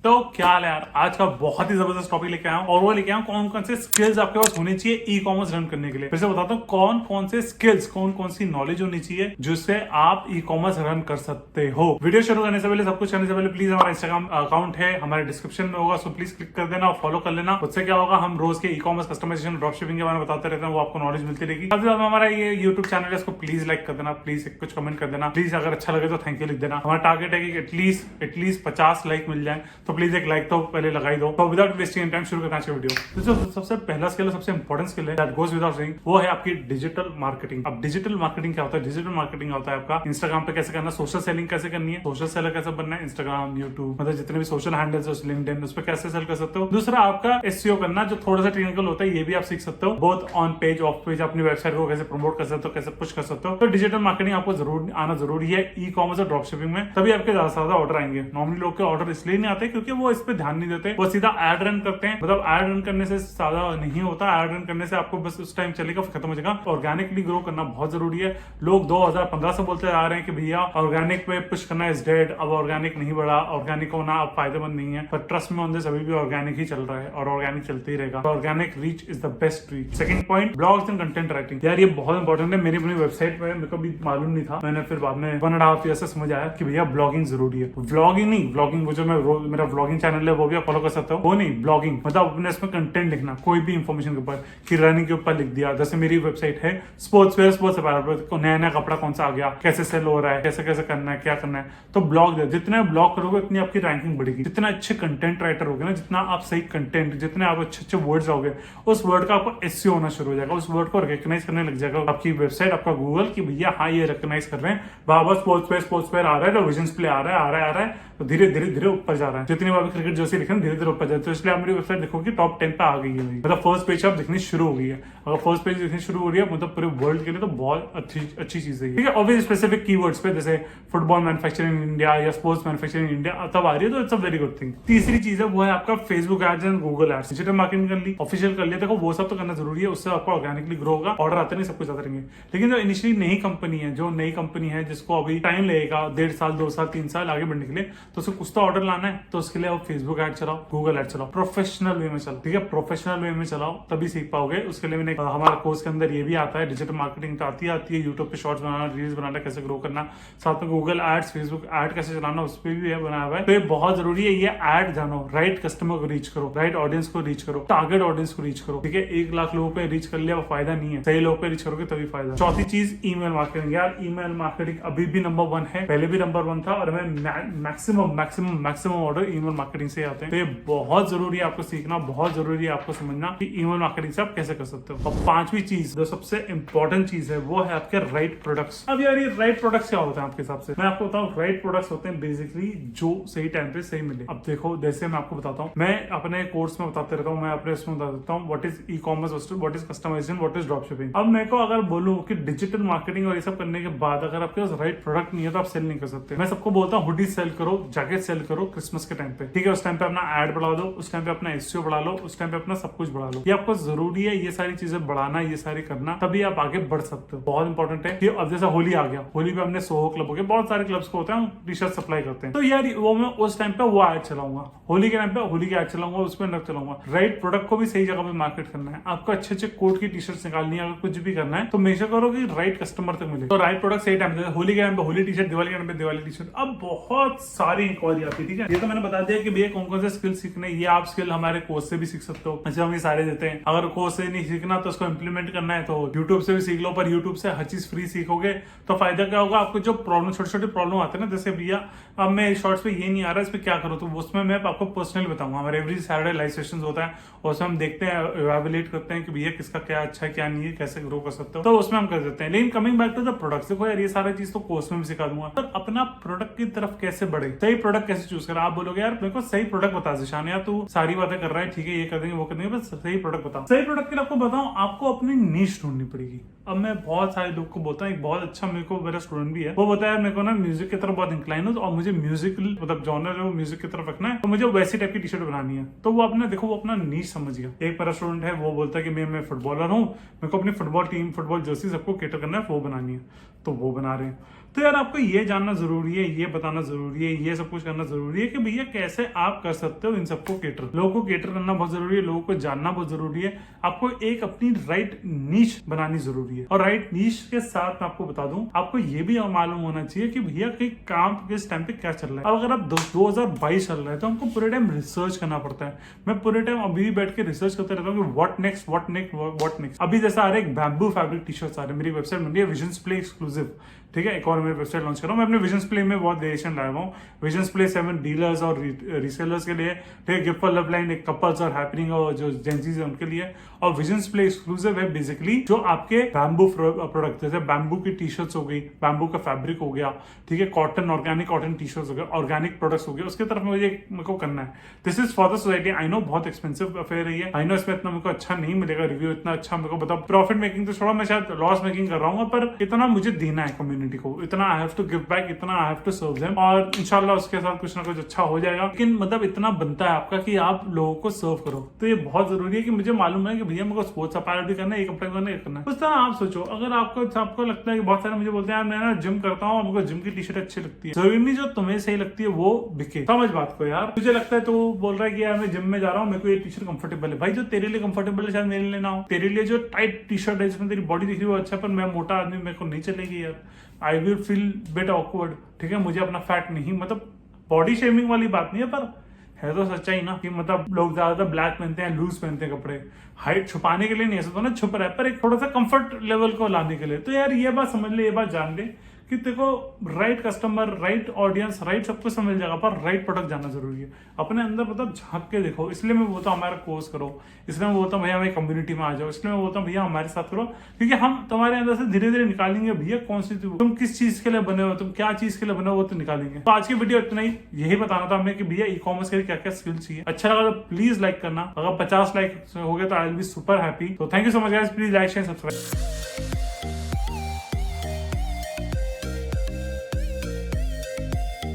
तो क्या हाल है यार, आज का बहुत ही जबरदस्त टॉपिक लेके आया हूं और वो लेके आया हूं कौन कौन से स्किल्स आपके पास होनी चाहिए ई कॉमर्स रन करने के लिए। फिर से बताता हूं कौन कौन से स्किल्स, कौन कौन सी नॉलेज होनी चाहिए जिससे आप ई कॉमर्स रन कर सकते हो। वीडियो शुरू करने से पहले, सब कुछ करने से पहले प्लीज हमारा इंस्टाग्राम अकाउंट है हमारे डिस्क्रिप्शन में होगा, सो प्लीज क्लिक कर देना और फॉलो कर लेना। उससे क्या होगा, हम रोज के e commerce customisation drop shipping के बारे में बताते रहते हैं, वो आपको नॉलेज मिलती रहेगी। साथ ही साथ हमारा ये यूट्यूब चैनल है, इसको प्लीज लाइक कर देना, प्लीज कुछ कमेंट कर देना, प्लीज अगर अच्छा लगे तो थैंक यू लिख देना। हमारा टारगेट है कि एटलीस्ट 50 लाइक मिल जाए, तो प्लीज एक लाइक तो पहले लगाई दो। तो विदाउट वेस्टिंग टाइम शुरू करना चाहिए वीडियो। तो जो सबसे पहला स्किल है, सबसे इंपॉर्टेंट स्किल है, दैट गोज विदाउट सेइंग, वो है आपकी डिजिटल मार्केटिंग। अब डिजिटल मार्केटिंग क्या होता है? डिजिटल मार्केटिंग होता है आपका इंस्टाग्राम पे कैसे करना, सोशल सेलिंग कैसे करनी है, सोशल सेलर कैसे बनना है, इंस्टाग्राम, यूट्यूब, मतलब जितने भी सोशल हैंडल्स है, लिंक्डइन, उस पर कैसे सेल कर सकते हो। दूसरा आपका एसईओ करना, जो थोड़ा सा टेक्निकल होता है, ये भी आप सीख सकते हो, both on page of page, अपनी वेबसाइट को कैसे प्रमोट कर सकते हो, कैसे पुश कर सकते हो। तो डिजिटल मार्केटिंग आपको जरूर आना जरूरी है ई कॉमर्स और ड्रॉप शिपिंग में, तभी आपके ज्यादा से ज्यादा ऑर्डर आएंगे। नॉर्मली लोग के ऑर्डर इसलिए नहीं आते क्योंकि वो इस पे ध्यान नहीं देते, वो सीधा एड रन करते हैं। मतलब एड रन करने से ज्यादा नहीं होता, एड रन करने से आपको बस उस टाइम चलेगा, खत्म हो जाएगा। ऑर्गेनिकली ग्रो करना बहुत जरूरी है। लोग 2015 से बोलते आ रहे हैं कि भैया ऑर्गेनिक पे पुश करना इज डेड, अब ऑर्गेनिक नहीं बढ़ा, ऑर्गेनिक होना अब फायदेमंद नहीं है। पर ट्रस्ट में ऑन दिस, अभी भी ऑर्गेनिक ही चल रहा है और ऑर्गेनिक चलते ही रहेगा। Organic reach is the best reach. Second point, blogs and content writing. यार ये बहुत इंपॉर्टेंट है। मेरी अपनी वेबसाइट पे मेरे को भी मालूम नहीं था, मैंने फिर बाद में 1.5 ईयर से समझ आया कि भैया ब्लॉगिंग जरूरी है। व्लॉगिंग नहीं, ब्लॉगिंग वो जो मेरा व्लॉगिंग चैनल है वो भी आप फॉलो कर सकते हो, वो नहीं, ब्लॉगिंग मतलब अपने इसमें कंटेंट लिखना, कोई भी इंफॉर्मेशन के ऊपर, कि रनिंग के ऊपर लिख दिया। जैसे मेरी वेबसाइट है स्पोर्ट्स वेयर, स्पोर्ट्स अपैरल, नया नया कपड़ा कौन सा आ गया, कैसे सेल हो रहा है, कैसे कैसे करना है, क्या करना है। तो ब्लॉग, जितने ब्लॉग करोगे उतनी आपकी रैंकिंग बढ़ेगी। जितना अच्छे कंटेंट राइटर होगे ना, जितना आप सही कंटेंट, जितने आप अच्छे अच्छे वर्ड्स आओगे, उस वर्ड का आपको एसईओ होना शुरू हो जाएगा, उस वर्ड को रिकॉग्नाइज करने लग जाएगा आपकी वेबसाइट, आपका गूगल, कि भैया हाँ ये रिकॉग्नाइज कर रहे हैं, बाबा स्पोर्ट्स वेयर आ रहा है, डिविजन्स प्ले आ रहा है, तो धीरे धीरे ऊपर जा रहा है। जितनी बार क्रिकेट जैसे लिखे धीरे धीरे ऊपर जाए। तो इसलिए आप मेरी वेबसाइट देखोगे टॉप 10 पे आ गई है, मतलब फर्स्ट पेज आप दिखनी शुरू हो गई है। अगर फर्स्ट पेज दिखनी शुरू हो रही है, मतलब पूरे वर्ल्ड के लिए तो बहुत अच्छी चीज है, ठीक है। ऑब्वियसली स्पेसिफिक कीवर्ड्स पे, जैसे फुटबॉल मैन्युफैक्चरिंग इन इंडिया या स्पोर्ट्स मैन्युफैक्चरिंग इन इंडिया तब आ रही है, तो it's a very good thing. तीसरी चीज है वो है आपका Facebook ads and Google ads. Digital marketing कर ली, ऑफिशियल कर लिया, देखो वो सब तो करना जरूरी है, उससे आपको ऑर्गेनिकली ग्रो होगा, ऑर्डर आते नहीं, सब कुछ आते रहेंगे। लेकिन जो इनिशियली नई कंपनी है, जो नई कंपनी है जिसको अभी टाइम लगेगा, 1.5 साल 2 साल 3 साल आगे बढ़ने के लिए, तो उसको कुछ तो ऑर्डर लाना है। तो उसके लिए आप फेसबुक ऐड चलाओ, गूगल ऐड चलाओ, प्रोफेशनल वे में चलाओ, ठीक है। प्रोफेशनल वे में चलाओ तभी सीख पाओगे। उसके लिए मैंने हमारा कोर्स के अंदर ये भी आता है, डिजिटल मार्केटिंग तो आती है, यूट्यूब पे शॉर्ट्स बनाना, रील्स बनाना, कैसे ग्रो करना, साथ में गूगल एड्स, फेसबुक ऐड कैसे चलाना, उस पर भी बनाया हुआ है। तो ये बहुत जरूरी है, ये ऐड जानो, राइट कस्टमर को रीच करो, राइट ऑडियंस को रीच करो, टारगेट ऑडियंस को रीच करो, ठीक है। 1 लाख लोगों पे रीच कर लिया वो फायदा नहीं है, सही लोगों पे रीच करोगे तभी फायदा। चौथी चीज, ईमेल मार्केटिंग। यार ईमेल मार्केटिंग अभी भी नंबर 1 है, पहले भी नंबर 1 था, और हमें मैक्सिमम ऑर्डर ईमेल मार्केटिंग से आते हैं। तो ये बहुत जरूरी है आपको सीखना, बहुत जरूरी है आपको समझना कि ईमेल मार्केटिंग से आप कैसे कर सकते हो। और 5वीं चीज, जो सबसे इंपॉर्टेंट चीज है, वो है आपके राइट प्रोडक्ट्स। अब यार ये राइट प्रोडक्ट्स क्या होते हैं आपके हिसाब से? मैं आपको बताऊं, राइट प्रोडक्ट्स होते हैं बेसिकली जो सही टाइम पे सही मिले। अब देखो, जैसे मैं आपको बताता हूँ, मैं अपने कोर्स में बताते रहता हूँ, मैं अपने उसमें बता देता हूँ what is e commerce, what is customisation, what is drop shipping. अब मेरे को अगर बोलूं कि डिजिटल मार्केटिंग और ये सब करने के बाद अगर आपके पास राइट प्रोडक्ट नहीं है तो आप सेल नहीं कर सकते। मैं सबको बोलता हूँ हुडी सेल करो, जैकेट सेल करो क्रिसमस के टाइम पे, ठीक है। उस टाइम पे अपना ऐड बढ़ा लो, उस टाइम पे अपना एसईओ बढ़ा लो, उस टाइम पे अपना सब कुछ बढ़ा लो। ये आपको जरूरी है, ये सारी चीजें बढ़ाना, ये सारी करना, तभी आप आगे बढ़ सकते हो। बहुत इंपॉर्टेंट है कि अब जैसे होली आ गया, होली पे हमने सोहो क्लब हो गया, बहुत सारे क्लब्स को होते हैं, टी शर्ट सप्लाई करते हैं। तो यार वो मैं उस टाइम पे वो ऐड चलाऊंगा, होली के टाइम पे होली के ऐड चलाऊंगा, उसमें न चलाऊंगा। राइट प्रोडक्ट को भी सही जगह पे मार्केट करना है, आपको अच्छे अच्छे कोट की टी शर्ट निकालनी है, अगर कुछ भी करना है तो मेजर करो कि राइट कस्टमर तक मिले। तो राइट प्रोडक्ट सही टाइम पे, होली के टाइम पे होली टी शर्ट, दिवाली के टाइम पे दिवाली टी शर्ट। अब बहुत सारी इंक्वायरी आती है, ठीक है। ये तो मैंने बता दिया कि भैया कौन कौन से स्किल सीखने, ये आप स्किल हमारे कोर्स से भी सीख सकते हो, जैसे हम ये सारे देते हैं। अगर कोर्स से नहीं सीखना तो उसको इंप्लीमेंट करना है तो यूट्यूब से भी सीख लो, पर यूट्यूब से हर चीज फ्री सीखोगे तो फायदा क्या होगा आपको। जो प्रॉब्लम, छोटे छोटे प्रॉब्लम आते हैं ना, जैसे भैया अब मैं शॉर्ट्स पे ये नहीं आ रहा, इस पे क्या करो, तो उसमें मैं आपको पर्सनली बताऊंगा। हमारे एवरी सैटरडे लाइव सेशंस होता है, और उसमें हम देखते हैं, इवैल्यूएट करते हैं कि भैया किसका क्या अच्छा है, क्या नहीं है, कैसे ग्रो कर सकते हो, तो उसमें हम कर देते हैं। लेकिन coming back to the products, देखो यार ये सारी चीज तो कोर्स में भी सिखा दूंगा, पर अपना प्रोडक्ट की तरफ कैसे बढ़े, सही प्रोडक्ट कैसे चूज करें। आप बोलोगे यार मेरे को सही प्रोडक्ट बता जिशान, यार तू सारी बातें कर रहा है, ठीक है, ये कर देंगे वो कर देंगे, बस सही प्रोडक्ट बताओ। सही प्रोडक्ट के लिए आपको बताऊं, आपको अपनी नीश ढूंढनी पड़ेगी। अब मैं बहुत सारे लोग को बोलता हूँ, एक बहुत अच्छा मेरा स्टूडेंट भी है, वो बताया मेरे को ना म्यूजिक की तरफ बहुत इंक्लाइन हो, और मुझे म्यूजिक मतलब जॉनर है वो म्यूजिक की तरफ रखना है, तो मुझे वैसी टाइप की टी शर्ट बनानी है। तो वो अपने देखो, वो अपना नीश समझ गया। एक मेरा स्टूडेंट है, वो बोलता है कि मैं फुटबॉलर हूँ, मेरे को अपनी फुटबॉल टीम, फुटबॉल जर्सी सबको केटर करना है, वो बनानी है, तो वो बना रहे हैं। तो यार आपको ये जानना जरूरी है, ये बताना जरूरी है, ये सब कुछ करना जरूरी है कि भैया कैसे आप कर सकते हो इन सबको केटर। लोगों को केटर करना बहुत जरूरी है, लोगों को जानना बहुत जरूरी है, आपको एक अपनी राइट नीश बनानी जरूरी है। और राइट नीश के साथ मैं आपको बता दूं, आपको ये भी मालूम होना चाहिए कि भैया कि काम किस टाइम पे क्या चल रहा है। अब अगर आप 2022 चल रहा है तो हमको पूरे टाइम रिसर्च करना पड़ता है। मैं पूरे टाइम अभी भी बैठ के रिसर्च करते रहता हूँ कि what next what next what next. अभी जैसा आ रहा है एक बैम्बू फैब्रिक टी शर्ट आ रहे हैं, मेरी वेबसाइट बन रही है विजन्स प्ले एक्सक्लूसिव, ठीक है। एक और मेरी वेबसाइट लॉन्च कर रहा हूँ। मैं अपने विजन्स प्ले में बहुत वेरिएशन लाया हुआ हूँ। विजन्स प्ले 7 डीलर्स और रीसेलर्स के लिए, ठीक है। गिफ्ट फॉर लव लाइन एक कपल्स और हैपनिंग और जो जेंसीज है उनके लिए। और विजन्स प्ले एक्सक्लूसिव है बेसिकली जो आपके बैम्बू प्रोडक्ट, जैसे बैम्बू की टी शर्ट्स हो गई, बैम्बू का फैब्रिक हो गया, ठीक है, cotton organic cotton T shirts हो गए, ऑर्गेनिक प्रोडक्ट्स हो गए, उसके तरफ मुझे को करना है। This is for the society. I know बहुत एक्सपेंसिव अफेयर है ये, आई नो इसमें इतना मेरे को अच्छा नहीं मिलेगा, रिव्यू इतना अच्छा मेरे को बताओ, प्रॉफिट मेकिंग तो छोड़ा, मैं शायद लॉस मेकिंग कर रहा हूँ, पर इतना मुझे देना है कम्युनिटी को, इतना I have to give back, इतना I have to serve them, और इंशाल्लाह उसके साथ कुछ ना कुछ अच्छा हो जाएगा। लेकिन मतलब इतना बनता है आपका कि आप लोगों को सर्व करो। तो ये बहुत जरूरी है कि मुझे मालूम है कि भैया मेरे को स्पोर्ट्स अपैरल भी करना है, ये कपड़े करना है। उस तरह आप सोचो, अगर आपको लगता है कि बहुत सारे मुझे बोलते हैं मैं ना जिम करता हूँ, मुझे जिम की टी शर्ट अच्छी लगती है, जरूरी नहीं जो तुम्हें सही लगती है वो बिके। समझ बात को यार। तुझे लगता है तो बोल रहा है कि यार मैं जिम में जा रहा हूँ, मेरे को ये टी शर्ट कंफर्टेबल है, भाई जो तेरे लिए कंफर्टेबल है शायद मेरे लिए ना हो। तेरे लिए जो टाइट टी शर्ट है जिसमें तेरी बॉडी दिख रही है वो अच्छा, पर मैं मोटा आदमी, मेरे को नहीं चलेगी यार, I will feel bit awkward, ठीक है। मुझे अपना फैट नहीं, मतलब बॉडी शेमिंग वाली बात नहीं है, पर है तो सच्चाई ना कि मतलब लोग ज्यादातर ब्लैक पहनते हैं, लूज पहनते हैं कपड़े, हाइट छुपाने के लिए नहीं, ऐसा तो ना छुप रहा है, पर एक थोड़ा सा कंफर्ट लेवल को लाने के लिए। तो यार ये बात समझ ले, ये बात जान ले कि देखो right customer, right audience, right सब कुछ समझ जाएगा, पर राइट प्रोडक्ट जानना जरूरी है। अपने अंदर मतलब झांक के देखो। इसलिए मैं बोलता हूँ हमारा कोर्स करो, इसलिए मैं बोलता हूँ भैया हमारी कम्युनिटी में आ जाओ, इसलिए मैं बोलता हूँ भैया हमारे साथ करो, क्योंकि हम तुम्हारे अंदर से धीरे धीरे निकालेंगे भैया कौन सी तुम किस चीज के लिए बने हो, तुम क्या चीज के लिए बने हो, वो तो निकालेंगे। तो आज की वीडियो इतना ही, यही बताना था हमें कि भैया ई कॉमर्स के लिए क्या क्या स्किल चाहिए। अच्छा लगा तो प्लीज लाइक करना, अगर 50 लाइक हो गए तो I will be super happy. तो thank you so much guys, please like share subscribe.